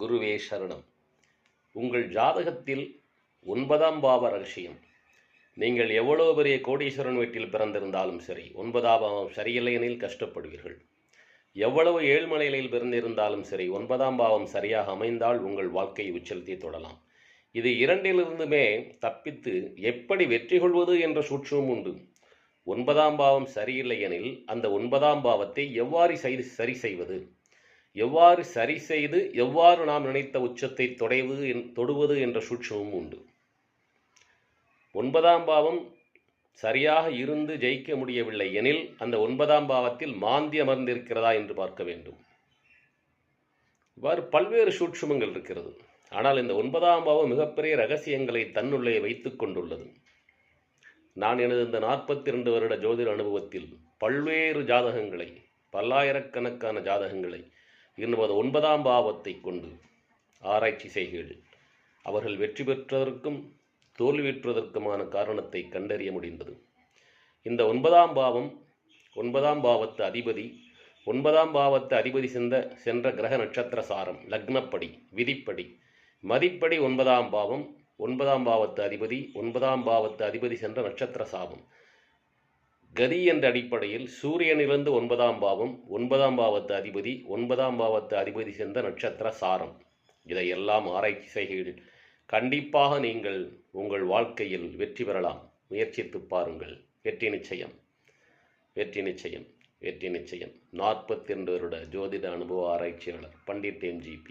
குருவே சரணம். உங்கள் ஜாதகத்தில் 9ஆம் பாவ ரகசியம். நீங்கள் எவ்வளவு பெரிய கோடீஸ்வரன் வீட்டில் பிறந்திருந்தாலும் சரி, 9ஆம் பாவம் சரியில்லை எனில் கஷ்டப்படுவீர்கள். எவ்வளவு ஏழ்மலையில் பிறந்திருந்தாலும் சரி, 9ஆம் பாவம் சரியாக அமைந்தால் உங்கள் வாழ்க்கையை உச்சரித்து தொடலாம். இது இரண்டிலிருந்துமே தப்பித்து எப்படி வெற்றி கொள்வது என்ற சூட்சமும் உண்டு. 9ஆம் பாவம் சரியில்லை எனில் அந்த 9ஆம் பாவத்தை எவ்வாறு சரி செய்வது, எவ்வாறு சரி செய்து எவ்வாறு நாம் நினைத்த உச்சத்தை தொடுவது என்ற சூட்சமும் உண்டு. 9ஆம் பாவம் சரியாக இருந்து ஜெயிக்க முடியவில்லை எனில் அந்த 9ஆம் பாவத்தில் மாந்தி அமர்ந்திருக்கிறதா என்று பார்க்க வேண்டும். இவ்வாறு பல்வேறு சூட்சமங்கள் இருக்கிறது. ஆனால் இந்த 9ஆம் பாவம் மிகப்பெரிய ரகசியங்களை தன்னுள்ளே வைத்துக் கொண்டுள்ளது. நான் எனது இந்த 42 வருட ஜோதிட அனுபவத்தில் பல்வேறு ஜாதகங்களை, பல்லாயிரக்கணக்கான ஜாதகங்களை என்பது 9ஆம் பாவத்தை கொண்டு ஆராய்ச்சி செய்கிறேன். அவர்கள் வெற்றி பெற்றதற்கும் தோல்வியுற்றதற்குமான காரணத்தை கண்டறிய முடிந்தது. இந்த 9ஆம் பாவம், 9ஆம் பாவத்து அதிபதி, 9ஆம் பாவத்து அதிபதி சென்ற கிரக நட்சத்திர சாரம், லக்னப்படி, விதிப்படி, மதிப்படி 9ஆம் பாவம், 9ஆம் பாவத்து அதிபதி, 9ஆம் பாவத்து அதிபதி சென்ற நட்சத்திர சாபம், கதி என்ற அடிப்படையில் சூரியனிலிருந்து 9ஆம் பாவம், 9ஆம் பாவத்து அதிபதி, 9ஆம் பாவத்து அதிபதி சென்ற நட்சத்திர சாரம், இதையெல்லாம் ஆராய்ச்சி செய்கிறீர்கள். கண்டிப்பாக நீங்கள் உங்கள் வாழ்க்கையில் வெற்றி பெறலாம். முயற்சித்து பாருங்கள். வெற்றி நிச்சயம், வெற்றி நிச்சயம், வெற்றி நிச்சயம். 42 வருட ஜோதிட அனுபவ ஆராய்ச்சியாளர் பண்டிட் MGP.